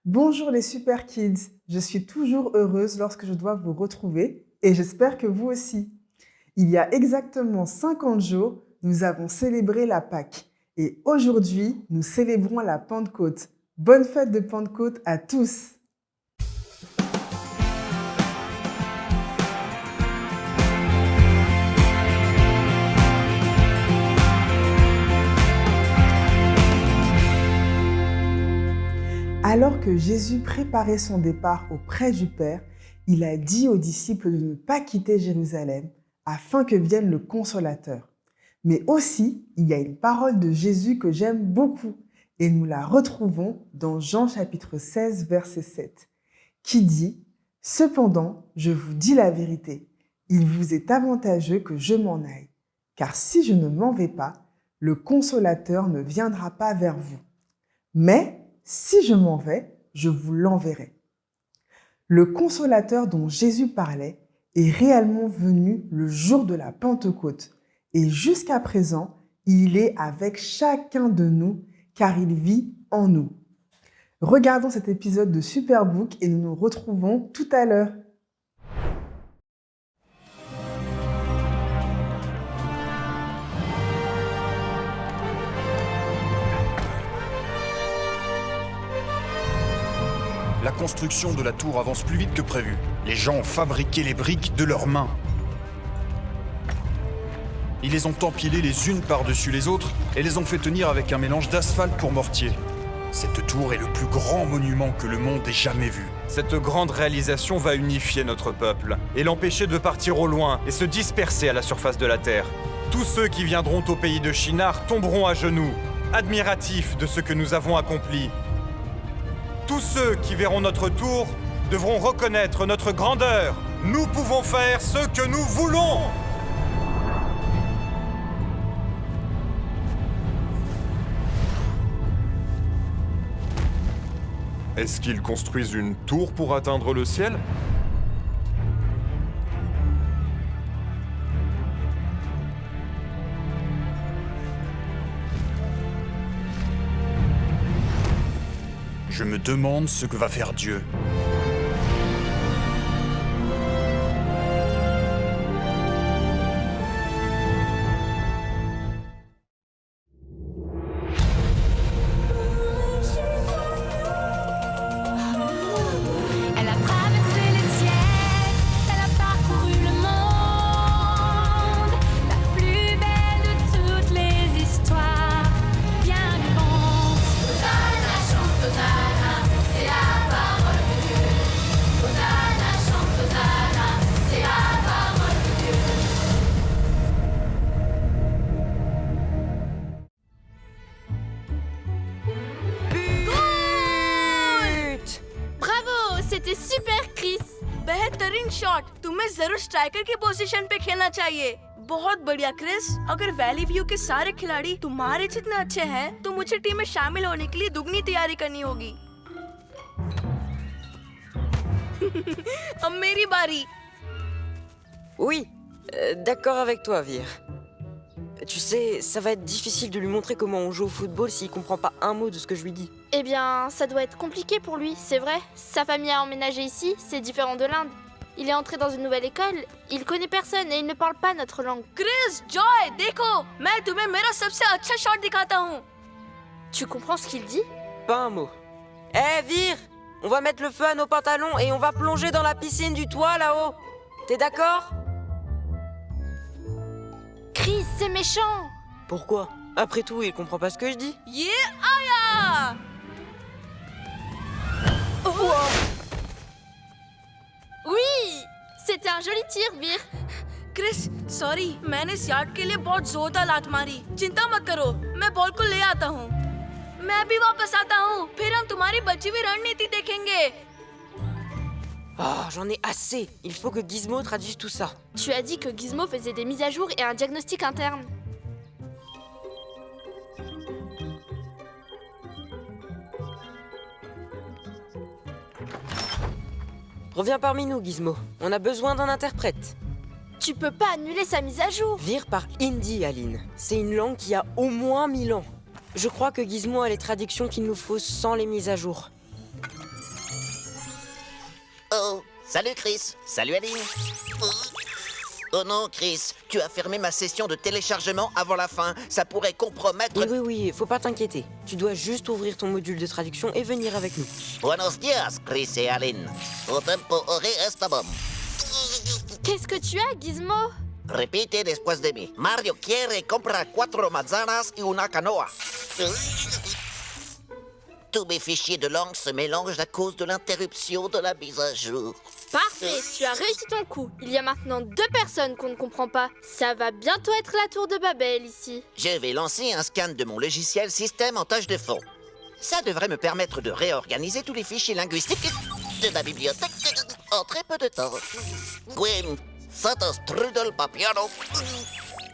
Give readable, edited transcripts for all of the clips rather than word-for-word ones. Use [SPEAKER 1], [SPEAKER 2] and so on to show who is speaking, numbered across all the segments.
[SPEAKER 1] Bonjour les super kids, je suis toujours heureuse lorsque je dois vous retrouver et j'espère que vous aussi. Il y a exactement 50 jours, nous avons célébré la Pâque et aujourd'hui, nous célébrons la Pentecôte. Bonne fête de Pentecôte à tous! Alors que Jésus préparait son départ auprès du Père, il a dit aux disciples de ne pas quitter Jérusalem afin que vienne le Consolateur. Mais aussi, il y a une parole de Jésus que j'aime beaucoup et nous la retrouvons dans Jean chapitre 16, verset 7, qui dit « Cependant, je vous dis la vérité, il vous est avantageux que je m'en aille, car si je ne m'en vais pas, le Consolateur ne viendra pas vers vous. Mais si je m'en vais, je vous l'enverrai. » Le Consolateur dont Jésus parlait est réellement venu le jour de la Pentecôte et jusqu'à présent, il est avec chacun de nous car il vit en nous. Regardons cet épisode de Superbook et nous nous retrouvons tout à l'heure.
[SPEAKER 2] La construction de la tour avance plus vite que prévu. Les gens ont fabriqué les briques de leurs mains. Ils les ont empilées les unes par-dessus les autres et les ont fait tenir avec un mélange d'asphalte pour mortier. Cette tour est le plus grand monument que le monde ait jamais vu.
[SPEAKER 3] Cette grande réalisation va unifier notre peuple et l'empêcher de partir au loin et se disperser à la surface de la terre. Tous ceux qui viendront au pays de Shinar tomberont à genoux, admiratifs de ce que nous avons accompli. Tous ceux qui verront notre tour devront reconnaître notre grandeur. Nous pouvons faire ce que nous voulons.
[SPEAKER 4] Est-ce qu'ils construisent une tour pour atteindre le ciel ?
[SPEAKER 2] Je me demande ce que va faire Dieu.
[SPEAKER 5] Elle a traversé les siècles, elle a parcouru le monde, la plus belle de toutes les histoires, bien vivante. Hosanna, chante Hosanna, c'est la parole de Dieu. Hosanna, chante Hosanna, c'est la parole de Dieu.
[SPEAKER 6] Bravo! c'était super Chris. बेहतरीन shot. तुम्हें जरूर स्ट्राइकर की पोजीशन पे खेलना चाहिए। बहुत बढ़िया क्रिस। अगर वैली व्यू के सारे खिलाड़ी तुम्हारे जितने अच्छे हैं, तो मुझे टीम में शामिल होने के लिए दुगनी तैयारी करनी होगी। अब मेरी बारी।
[SPEAKER 7] Oui, d'accord avec toi, Vir. Tu sais, ça va être difficile de lui montrer comment on joue au football s'il comprend pas un mot de ce que je lui dis.
[SPEAKER 8] Eh bien, ça doit être compliqué pour lui, c'est vrai. Sa famille a emménagé ici, c'est différent de l'Inde. Il est entré dans une nouvelle école, il connaît personne et il ne parle pas notre langue.
[SPEAKER 6] Chris, Joy, देखो, मैं तुम्हें मेरा सबसे अच्छा शॉट दिखाता हूँ।
[SPEAKER 8] Tu comprends ce qu'il dit?
[SPEAKER 7] Pas un mot. Eh, Vir, on va mettre le feu à nos pantalons et on va plonger dans la piscine du toit là-haut. T'es d'accord?
[SPEAKER 8] Chris, c'est méchant!
[SPEAKER 7] Pourquoi? Après tout, il comprend pas ce que je dis.
[SPEAKER 6] ये आया।
[SPEAKER 8] Oui! C'était un joli tir, Vir.
[SPEAKER 6] Chris, sorry, मैंने इस यार्ड के लिए बहुत जोरदार लात मारी। चिंता मत करो, मैं बॉल को ले आता हूँ। मैं भी वापस आता हूँ, फिर हम तुम्हारी बची हुई रणनीति देखेंगे।
[SPEAKER 7] Oh, j'en ai assez. Il faut que Gizmo traduise tout ça.
[SPEAKER 8] Tu as dit que Gizmo faisait des mises à jour et un diagnostic interne.
[SPEAKER 7] Reviens parmi nous, Gizmo. On a besoin d'un interprète.
[SPEAKER 8] Tu peux pas annuler sa mise à jour.
[SPEAKER 7] Vir par Hindi, Aline. C'est une langue qui a au moins 1000 ans. Je crois que Gizmo a les traductions qu'il nous faut sans les mises à jour.
[SPEAKER 9] Oh, salut Chris. Salut Aline. Oh non, Chris, tu as fermé ma session de téléchargement avant la fin. Ça pourrait compromettre...
[SPEAKER 7] Oui, faut pas t'inquiéter. Tu dois juste ouvrir ton module de traduction et venir avec nous.
[SPEAKER 9] Buenos dias, Chris et Aline. O tempo ore estabom.
[SPEAKER 8] Qu'est-ce que tu as, Gizmo?
[SPEAKER 9] Repite después de mí. Mario quiere comprar 4 manzanas y una canoa. Tous mes fichiers de langue se mélangent à cause de l'interruption de la mise à jour.
[SPEAKER 8] Parfait, tu as réussi ton coup. Il y a maintenant 2 personnes qu'on ne comprend pas. Ça va bientôt être la tour de Babel ici.
[SPEAKER 9] Je vais lancer un scan de mon logiciel système en tâche de fond. Ça devrait me permettre de réorganiser tous les fichiers linguistiques de ma bibliothèque en très peu de temps. Quim, satas trudel papiano.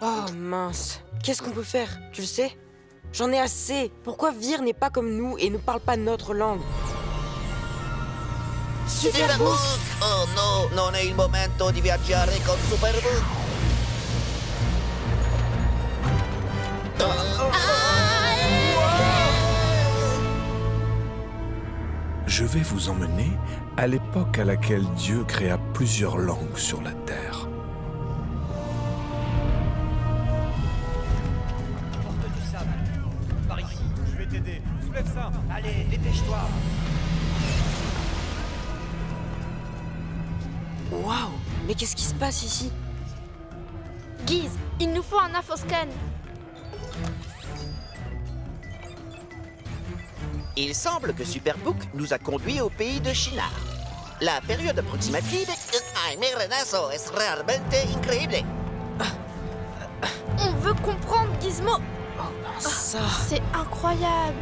[SPEAKER 7] Oh mince. Qu'est-ce qu'on peut faire? Tu le sais? J'en ai assez. Pourquoi Vir n'est pas comme nous et ne parle pas notre langue?
[SPEAKER 9] Superbook! Oh no, non è il momento di viaggiare con Superbook.
[SPEAKER 10] Je vais vous emmener à l'époque à laquelle Dieu créa plusieurs langues sur la terre.
[SPEAKER 3] Porte du sable. Par ici. Je vais t'aider. Soulève ça. Allez, dépêche-toi.
[SPEAKER 7] Waouh! Mais qu'est-ce qui se passe ici?
[SPEAKER 8] Giz, il nous faut un infoscan.
[SPEAKER 9] Il semble que Superbook nous a conduits au pays de Shinar. La période approximative... Ay, mi renazo es realmente increíble.
[SPEAKER 8] On veut comprendre, Gizmo.
[SPEAKER 7] Ça...
[SPEAKER 8] C'est incroyable.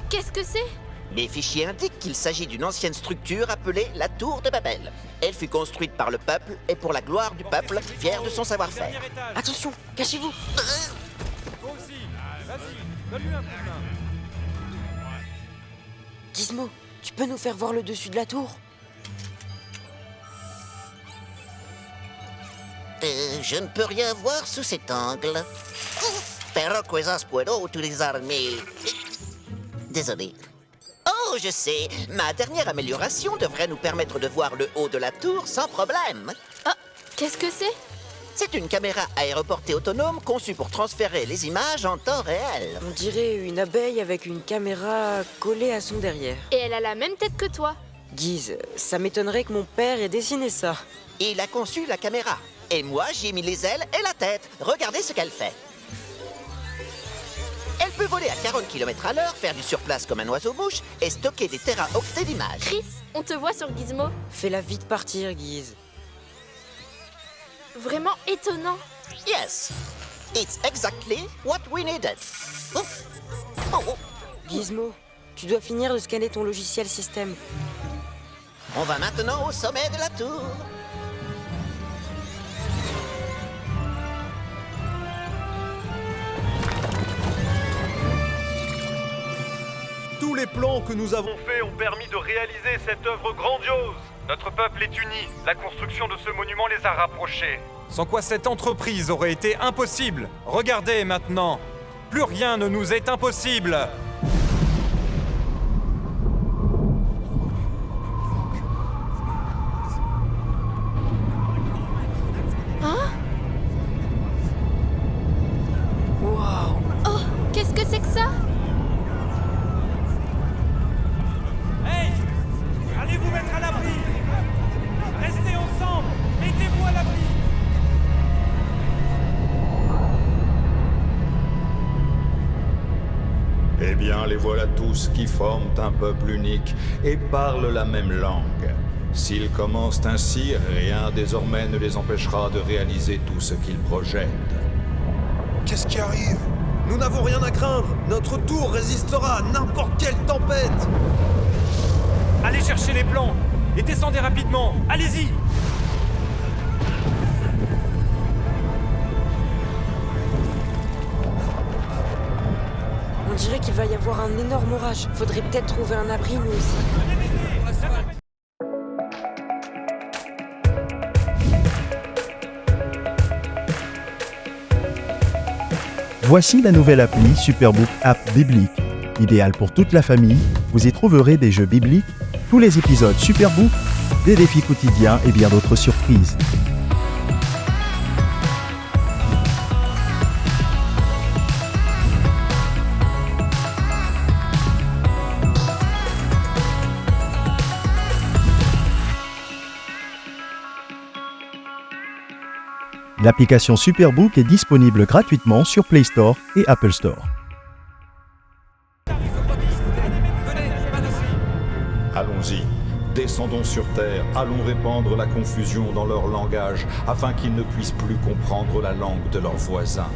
[SPEAKER 8] Qu'est-ce que c'est?
[SPEAKER 9] Les fichiers indiquent qu'il s'agit d'une ancienne structure appelée la Tour de Babel. Elle fut construite par le peuple et pour la gloire du peuple, fier de son savoir-faire.
[SPEAKER 3] Dernier étage.
[SPEAKER 7] Attention, cachez-vous.
[SPEAKER 3] Toi aussi. Vas-y, donne-lui un coup de main.
[SPEAKER 7] Gizmo, tu peux nous faire voir le dessus de la tour?
[SPEAKER 9] Je ne peux rien voir sous cet angle. Pero quizás puedo utilizar mi... Désolé. Oh, je sais. Ma dernière amélioration devrait nous permettre de voir le haut de la tour sans problème.
[SPEAKER 8] Ah, qu'est-ce que c'est?
[SPEAKER 9] C'est une caméra aéroportée autonome conçue pour transférer les images en temps réel.
[SPEAKER 7] On dirait une abeille avec une caméra collée à son derrière.
[SPEAKER 8] Et elle a la même tête que toi.
[SPEAKER 7] Guise, ça m'étonnerait que mon père ait dessiné ça.
[SPEAKER 9] Il a conçu la caméra. Et moi, j'y ai mis les ailes et la tête. Regardez ce qu'elle fait. Elle peut voler à 40 km à l'heure, faire du surplace comme un oiseau-mouche et stocker des téraoctets d'images.
[SPEAKER 8] Chris, on te voit sur Gizmo.
[SPEAKER 7] Fais-la vite partir, Guise.
[SPEAKER 8] Vraiment étonnant.
[SPEAKER 9] Yes, it's exactly what we needed. Oh. Oh.
[SPEAKER 7] Gizmo, tu dois finir de scanner ton logiciel système.
[SPEAKER 9] On va maintenant au sommet de la tour.
[SPEAKER 11] Tous les plans que nous avons faits ont permis de réaliser cette œuvre grandiose.
[SPEAKER 3] Notre peuple est uni. La construction de ce monument les a rapprochés. Sans quoi cette entreprise aurait été impossible. Regardez maintenant. Plus rien ne nous est impossible.
[SPEAKER 8] Hein?
[SPEAKER 7] Waouh!
[SPEAKER 8] Oh, qu'est-ce que c'est que ça?
[SPEAKER 3] Hey! Allez vous mettre à l'abri! Restez ensemble! Mettez-vous à l'abri!
[SPEAKER 12] Eh bien, les voilà tous qui forment un peuple unique et parlent la même langue. S'ils commencent ainsi, rien désormais ne les empêchera de réaliser tout ce qu'ils projettent.
[SPEAKER 11] Qu'est-ce qui arrive? Nous n'avons rien à craindre. Notre tour résistera à n'importe quelle tempête.
[SPEAKER 3] Allez chercher les plans! Et descendez rapidement! Allez-y!
[SPEAKER 7] On dirait qu'il va y avoir un énorme orage. Faudrait peut-être trouver un abri, nous aussi.
[SPEAKER 13] Voici la nouvelle appli Superbook App Biblique idéal pour toute la famille. Vous y trouverez des jeux bibliques, tous les épisodes Superbook, des défis quotidiens et bien d'autres surprises. L'application Superbook est disponible gratuitement sur Play Store et Apple Store.
[SPEAKER 12] Allons-y, descendons sur Terre, allons répandre la confusion dans leur langage, afin qu'ils ne puissent plus comprendre la langue de leurs voisins.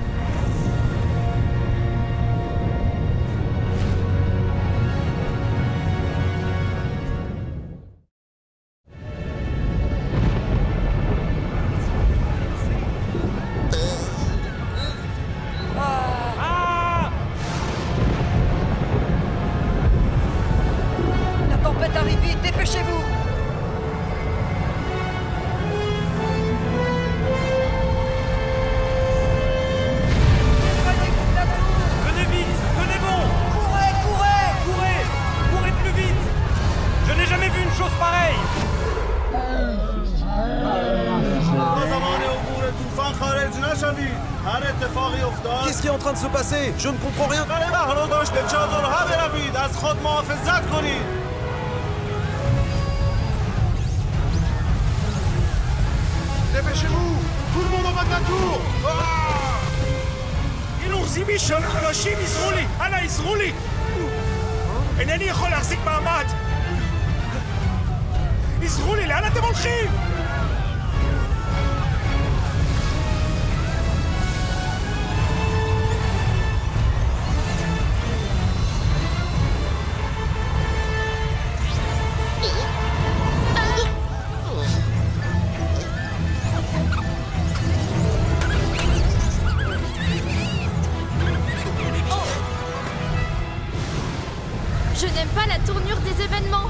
[SPEAKER 14] La tempête arrive vite, dépêchez-vous!
[SPEAKER 3] Venez vite, venez bon!
[SPEAKER 14] Courez, courez!
[SPEAKER 3] Courez! Courez plus vite! Je n'ai jamais vu une chose pareille!
[SPEAKER 11] Qu'est-ce qui est en train de se passer? Je ne comprends rien.
[SPEAKER 15] Dépêchez-vous! Tout le monde en bas de la tour!
[SPEAKER 16] אילוזי של אנשים עזרו לי! אנא עזרו לי! אינני יכול להחזיק מעמד! עזרו לי! לאן אתם הולכים?
[SPEAKER 8] Je n'aime pas la tournure des événements.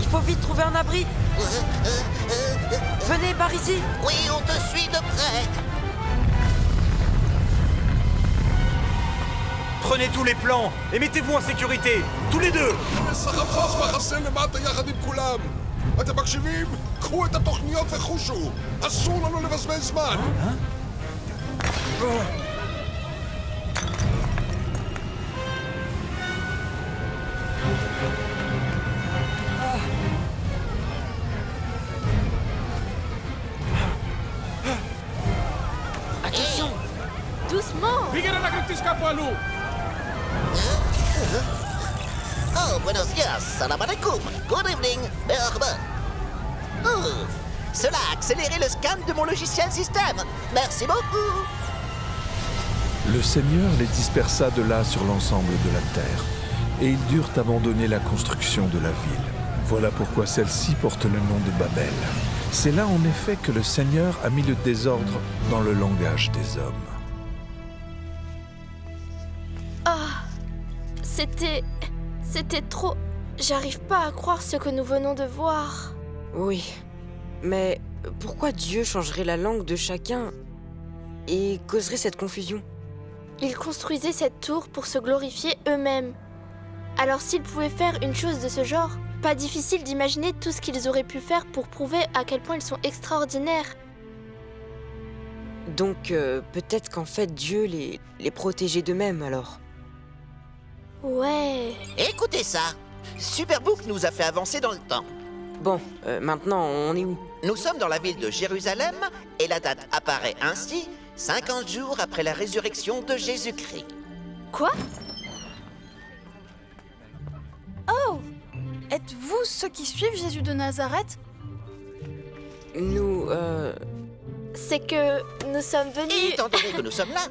[SPEAKER 7] Il faut vite trouver un abri. Venez par ici.
[SPEAKER 9] Oui, on te suit de près.
[SPEAKER 3] Prenez tous les plans et mettez-vous en sécurité, tous les deux.
[SPEAKER 15] סחפוף מחסה למטה יחד עם כולם! אתם מקשיבים? קחו את התוכניות וחושו! אסור לנו לבזבז זמן!
[SPEAKER 7] Attention!
[SPEAKER 8] Doucement!
[SPEAKER 9] Oh, buenos días, salam alaikum. Good evening, merhaba. Oh, cela a accéléré le scan de mon logiciel système. Merci beaucoup.
[SPEAKER 10] Le Seigneur les dispersa de là sur l'ensemble de la terre, et ils durent abandonner la construction de la ville. Voilà pourquoi celle-ci porte le nom de Babel. C'est là en effet que le Seigneur a mis le désordre dans le langage des hommes.
[SPEAKER 8] Ah, c'était trop... J'arrive pas à croire ce que nous venons de voir.
[SPEAKER 7] Oui, mais pourquoi Dieu changerait la langue de chacun et causerait cette confusion?
[SPEAKER 8] Ils construisaient cette tour pour se glorifier eux-mêmes. Alors s'ils pouvaient faire une chose de ce genre, pas difficile d'imaginer tout ce qu'ils auraient pu faire pour prouver à quel point ils sont extraordinaires.
[SPEAKER 7] Donc peut-être qu'en fait Dieu les protégeait d'eux-mêmes alors.
[SPEAKER 8] Ouais...
[SPEAKER 9] Écoutez ça. Superbook nous a fait avancer dans le temps.
[SPEAKER 7] Bon, maintenant on est où?
[SPEAKER 9] Nous sommes dans la ville de Jérusalem et la date apparaît ainsi 50 jours après la résurrection de Jésus-Christ.
[SPEAKER 8] Quoi?
[SPEAKER 6] Oh! Êtes-vous ceux qui suivent Jésus de Nazareth?
[SPEAKER 7] Nous,
[SPEAKER 8] C'est que nous sommes venus...
[SPEAKER 9] Étant donné que nous sommes là,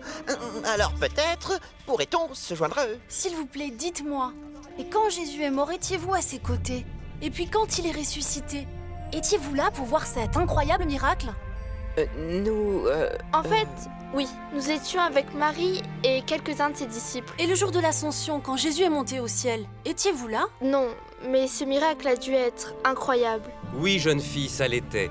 [SPEAKER 9] alors peut-être pourrait-on se joindre à eux.
[SPEAKER 6] S'il vous plaît, dites-moi. Et quand Jésus est mort, étiez-vous à ses côtés? Et puis quand il est ressuscité, étiez-vous là pour voir cet incroyable miracle?
[SPEAKER 8] En fait, oui, nous étions avec Marie et quelques-uns de ses disciples.
[SPEAKER 6] Et le jour de l'Ascension, quand Jésus est monté au ciel, étiez-vous là?
[SPEAKER 8] Non, mais ce miracle a dû être incroyable.
[SPEAKER 17] Oui, jeune fille, ça l'était.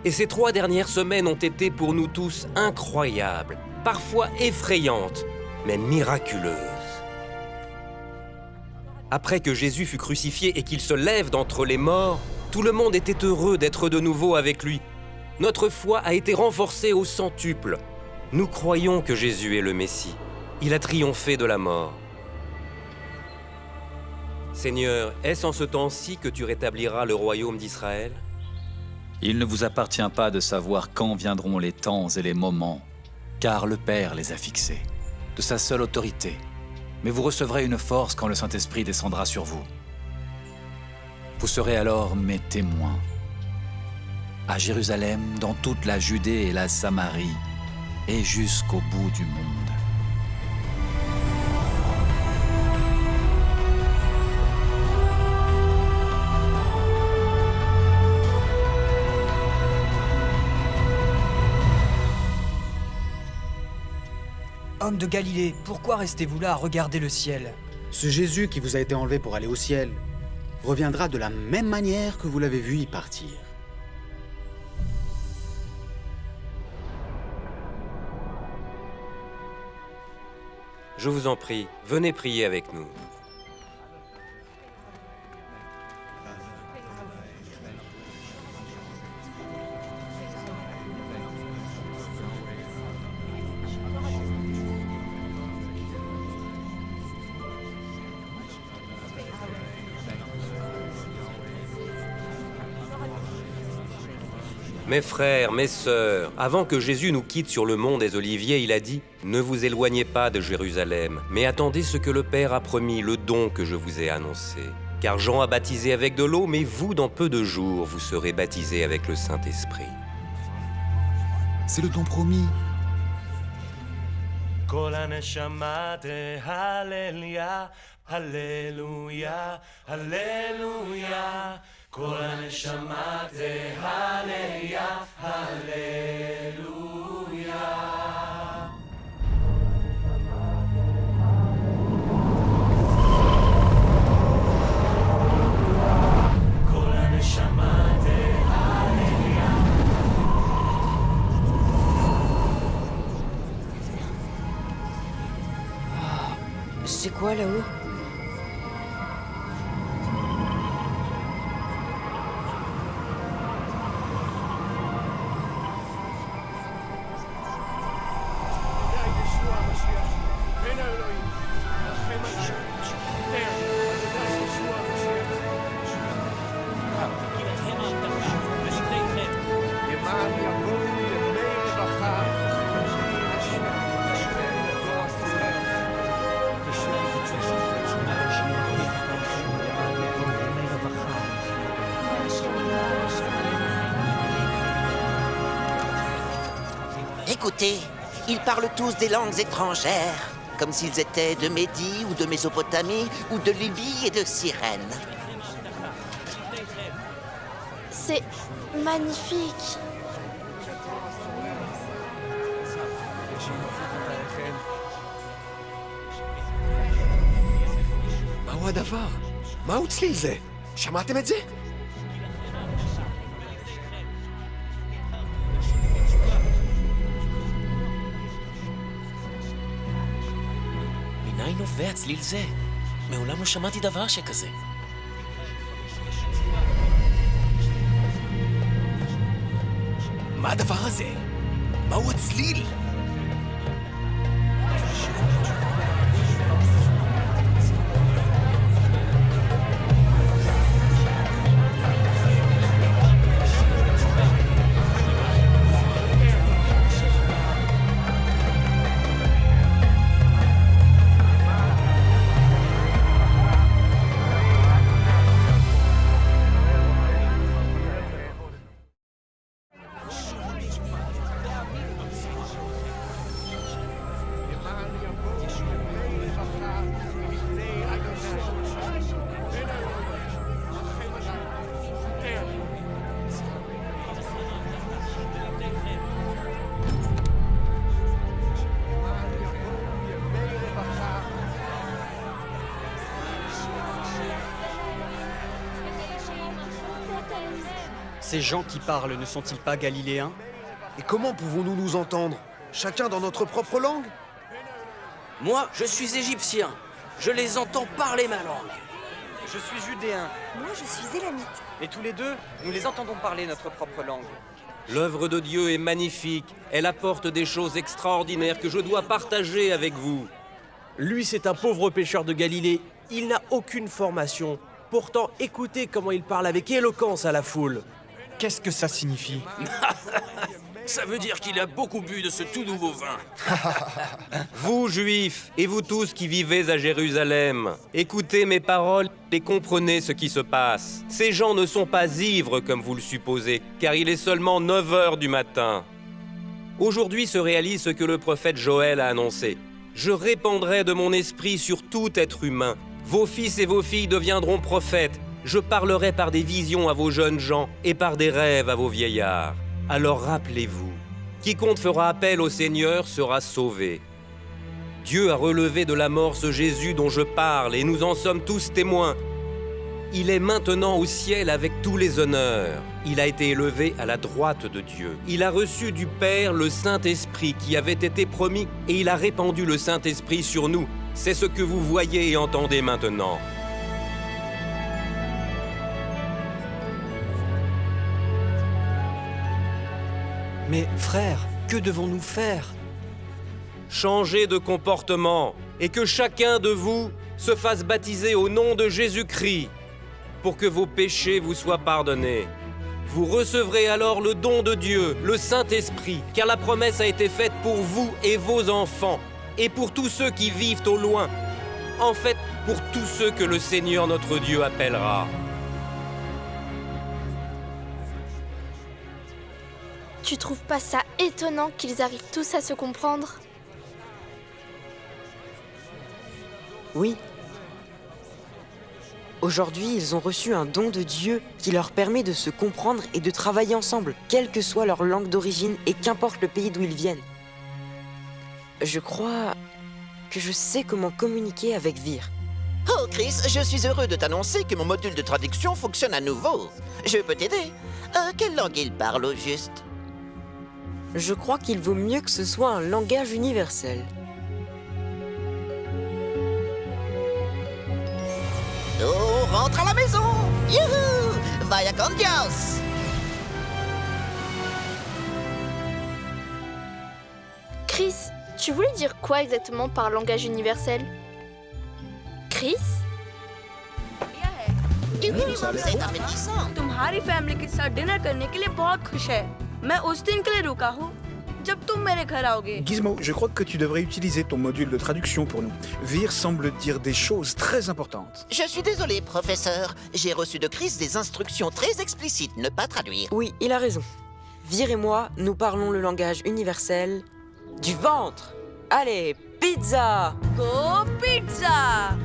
[SPEAKER 17] Et ces 3 dernières semaines ont été pour nous tous incroyables, parfois effrayantes, mais miraculeuses. Après que Jésus fut crucifié et qu'il se lève d'entre les morts, tout le monde était heureux d'être de nouveau avec lui. Notre foi a été renforcée au centuple. Nous croyons que Jésus est le Messie. Il a triomphé de la mort. Seigneur, est-ce en ce temps-ci que tu rétabliras le royaume d'Israël?
[SPEAKER 18] Il ne vous appartient pas de savoir quand viendront les temps et les moments, car le Père les a fixés, de sa seule autorité. Mais vous recevrez une force quand le Saint-Esprit descendra sur vous. Vous serez alors mes témoins. À Jérusalem, dans toute la Judée et la Samarie, et jusqu'au bout du monde.
[SPEAKER 19] Homme de Galilée, pourquoi restez-vous là à regarder le ciel?
[SPEAKER 20] Ce Jésus qui vous a été enlevé pour aller au ciel reviendra de la même manière que vous l'avez vu y partir.
[SPEAKER 17] Je vous en prie, venez prier avec nous. Mes frères, mes sœurs, avant que Jésus nous quitte sur le mont des Oliviers, il a dit « Ne vous éloignez pas de Jérusalem, mais attendez ce que le Père a promis, le don que je vous ai annoncé. Car Jean a baptisé avec de l'eau, mais vous, dans peu de jours, vous serez baptisés avec le Saint-Esprit. »
[SPEAKER 11] C'est le don promis.
[SPEAKER 16] Alléluia, Alléluia. כל הנשמה תהלליה, הללויה. כל הנשמה תהלליה.
[SPEAKER 7] C'est quoi là-haut?
[SPEAKER 9] Écoutez, ils parlent tous des langues étrangères, comme s'ils étaient de Médie ou de Mésopotamie ou de Libye et de Cyrène.
[SPEAKER 8] C'est magnifique.
[SPEAKER 11] מהו הדבר? מהו צליל זה? שמעתם את זה?
[SPEAKER 21] מניין נובע צליל זה? מעולם לא שמעתי דבר שכזה.
[SPEAKER 11] מה הדבר הזה? מהו הצליל?
[SPEAKER 19] Ces gens qui parlent ne sont-ils pas galiléens?
[SPEAKER 11] Et comment pouvons-nous nous entendre? Chacun dans notre propre langue?
[SPEAKER 21] Moi, je suis égyptien. Je les entends parler ma langue.
[SPEAKER 1] Je suis judéen.
[SPEAKER 22] Moi, je suis élamite.
[SPEAKER 1] Et tous les deux, nous les entendons parler notre propre langue.
[SPEAKER 17] L'œuvre de Dieu est magnifique. Elle apporte des choses extraordinaires que je dois partager avec vous.
[SPEAKER 23] Lui, c'est un pauvre pêcheur de Galilée. Il n'a aucune formation. Pourtant, écoutez comment il parle avec éloquence à la foule.
[SPEAKER 2] Qu'est-ce que ça signifie?
[SPEAKER 21] Ça veut dire qu'il a beaucoup bu de ce tout nouveau vin.
[SPEAKER 17] Vous, Juifs, et vous tous qui vivez à Jérusalem, écoutez mes paroles et comprenez ce qui se passe. Ces gens ne sont pas ivres comme vous le supposez, car il est seulement 9 heures du matin. Aujourd'hui se réalise ce que le prophète Joël a annoncé. Je répandrai de mon esprit sur tout être humain. Vos fils et vos filles deviendront prophètes. Je parlerai par des visions à vos jeunes gens et par des rêves à vos vieillards. Alors rappelez-vous, quiconque fera appel au Seigneur sera sauvé. Dieu a relevé de la mort ce Jésus dont je parle et nous en sommes tous témoins. Il est maintenant au ciel avec tous les honneurs. Il a été élevé à la droite de Dieu. Il a reçu du Père le Saint-Esprit qui avait été promis et il a répandu le Saint-Esprit sur nous. C'est ce que vous voyez et entendez maintenant.
[SPEAKER 19] Mais frère, que devons-nous faire?
[SPEAKER 17] Changez de comportement et que chacun de vous se fasse baptiser au nom de Jésus-Christ pour que vos péchés vous soient pardonnés. Vous recevrez alors le don de Dieu, le Saint-Esprit, car la promesse a été faite pour vous et vos enfants et pour tous ceux qui vivent au loin. En fait, pour tous ceux que le Seigneur notre Dieu appellera.
[SPEAKER 8] Tu trouves pas ça étonnant qu'ils arrivent tous à se comprendre?
[SPEAKER 7] Oui. Aujourd'hui, ils ont reçu un don de Dieu qui leur permet de se comprendre et de travailler ensemble, quelle que soit leur langue d'origine et qu'importe le pays d'où ils viennent. Je crois que je sais comment communiquer avec Vir.
[SPEAKER 9] Oh, Chris, je suis heureux de t'annoncer que mon module de traduction fonctionne à nouveau. Je peux t'aider. Quelle langue il parle au juste?
[SPEAKER 7] Je crois qu'il vaut mieux que ce soit un langage universel.
[SPEAKER 9] Oh, rentre à la maison! Youhou! Vaya con Dios!
[SPEAKER 8] Chris, tu voulais dire quoi exactement par langage universel? Chris?
[SPEAKER 9] C'est appétissant.
[SPEAKER 6] तुम्हारी फैमिली के साथ डिनर करने के लिए बहुत खुश है। मैं उस दिन के लिए रुका हूँ जब तुम मेरे घर आओगे।
[SPEAKER 24] Gizmo, je crois que tu devrais utiliser ton module de traduction pour nous. Vir semble dire des choses très importantes.
[SPEAKER 9] Je suis désolé, professeur. J'ai reçu de Chris des instructions très explicites, ne pas traduire.
[SPEAKER 7] Oui, il a raison. Vir et moi, nous parlons le langage universel du ventre. Allez, pizza!
[SPEAKER 6] Go pizza!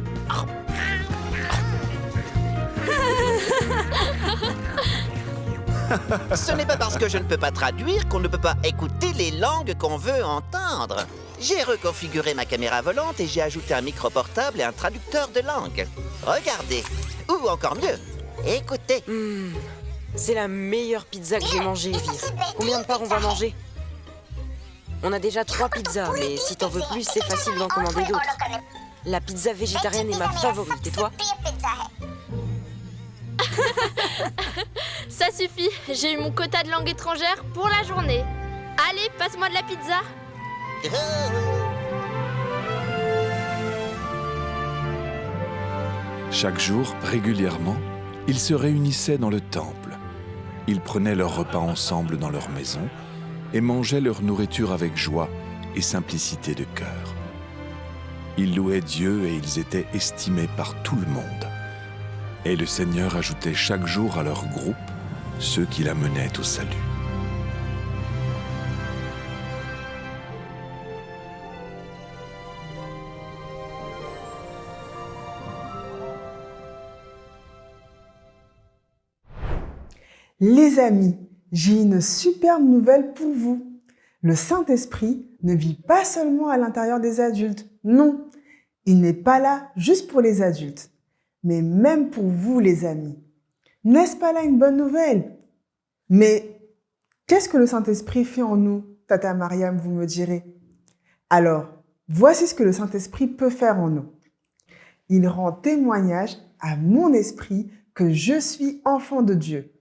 [SPEAKER 9] Ce n'est pas parce que je ne peux pas traduire qu'on ne peut pas écouter les langues qu'on veut entendre. J'ai reconfiguré ma caméra volante et j'ai ajouté un micro portable et un traducteur de langue. Regardez. Ou encore mieux, écoutez.
[SPEAKER 7] C'est la meilleure pizza que j'ai mangée, Vir. Combien de parts on va manger? On a déjà 3 pizzas, mais si t'en veux plus, c'est facile d'en commander d'autres. La pizza végétarienne est ma favorite, et toi?
[SPEAKER 8] Ça suffit, j'ai eu mon quota de langue étrangère pour la journée. Allez, passe-moi de la pizza.
[SPEAKER 10] Chaque jour, régulièrement, ils se réunissaient dans le temple. Ils prenaient leur repas ensemble dans leur maison et mangeaient leur nourriture avec joie et simplicité de cœur. Ils louaient Dieu et ils étaient estimés par tout le monde. Et le Seigneur ajoutait chaque jour à leur groupe ceux qui l'amenaient au salut.
[SPEAKER 25] Les amis, j'ai une superbe nouvelle pour vous. Le Saint-Esprit ne vit pas seulement à l'intérieur des adultes. Non, il n'est pas là juste pour les adultes, mais même pour vous les amis. N'est-ce pas là une bonne nouvelle? Mais qu'est-ce que le Saint-Esprit fait en nous, Tata Mariam, vous me direz? Alors, voici ce que le Saint-Esprit peut faire en nous. il rend témoignage à mon esprit que je suis enfant de Dieu.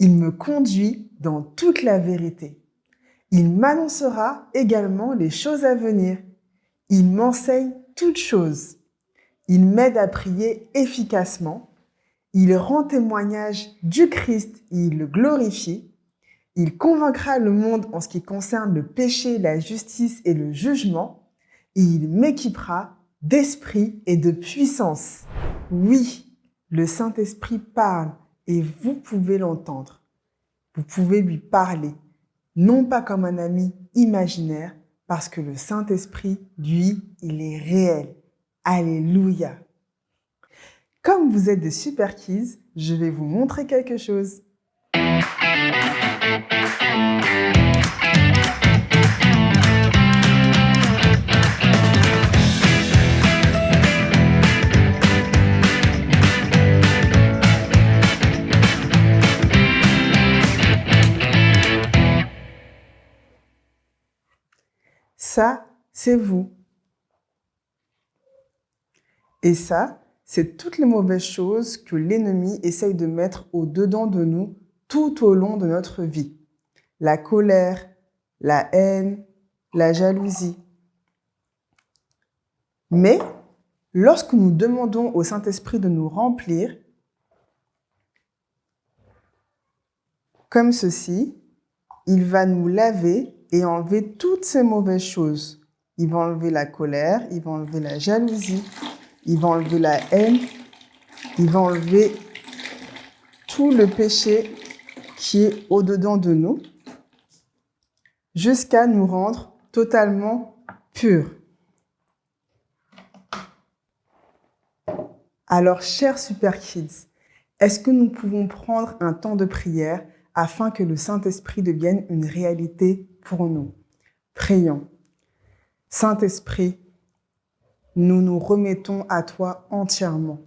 [SPEAKER 25] Il me conduit dans toute la vérité. Il m'annoncera également les choses à venir. Il m'enseigne toutes choses. Il m'aide à prier efficacement. Il rend témoignage du Christ et il le glorifie. Il convaincra le monde en ce qui concerne le péché, la justice et le jugement. Et il m'équipera d'esprit et de puissance. Oui, le Saint-Esprit parle et vous pouvez l'entendre. Vous pouvez lui parler, non pas comme un ami imaginaire, parce que le Saint-Esprit, lui, il est réel. Alléluia. Comme vous êtes des super kids, je vais vous montrer quelque chose. Ça, c'est vous. Et ça, c'est toutes les mauvaises choses que l'ennemi essaye de mettre au-dedans de nous tout au long de notre vie. La colère, la haine, la jalousie. Mais lorsque nous demandons au Saint-Esprit de nous remplir, comme ceci, il va nous laver et enlever toutes ces mauvaises choses. Il va enlever la colère, il va enlever la jalousie, il va enlever la haine, il va enlever tout le péché qui est au-dedans de nous, jusqu'à nous rendre totalement purs. Alors, chers Super Kids, est-ce que nous pouvons prendre un temps de prière afin que le Saint-Esprit devienne une réalité pour nous? Prions. Saint-Esprit, nous nous remettons à toi entièrement.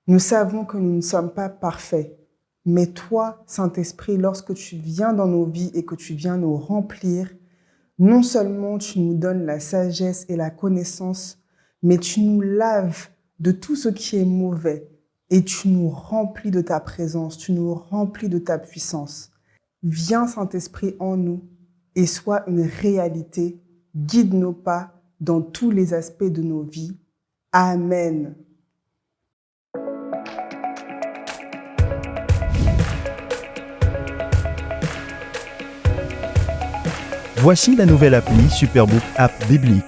[SPEAKER 25] Nous savons que nous ne sommes pas parfaits, mais toi, Saint-Esprit, lorsque tu viens dans nos vies et que tu viens nous remplir, non seulement tu nous donnes la sagesse et la connaissance, mais tu nous laves de tout ce qui est mauvais et tu nous remplis de ta présence, tu nous remplis de ta puissance. Viens, Saint-Esprit, en nous et sois une réalité. Guide nos pas dans tous les aspects de nos vies. Amen.
[SPEAKER 4] Voici la nouvelle appli Superbook App Biblique.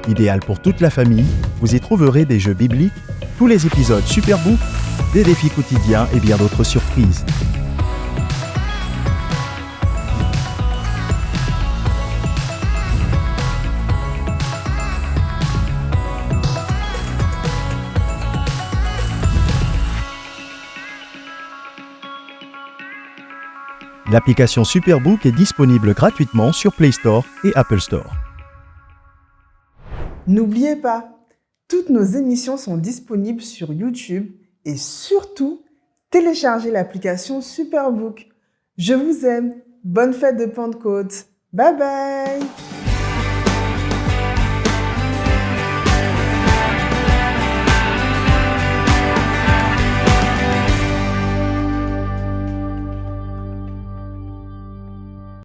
[SPEAKER 4] Idéale pour toute la famille, vous y trouverez des jeux bibliques, tous les épisodes Superbook, des défis quotidiens et bien d'autres surprises. L'application Superbook est disponible gratuitement sur Play Store et Apple Store.
[SPEAKER 25] N'oubliez pas, toutes nos émissions sont disponibles sur YouTube et surtout, téléchargez l'application Superbook. Je vous aime. Bonne fête de Pentecôte. Bye bye.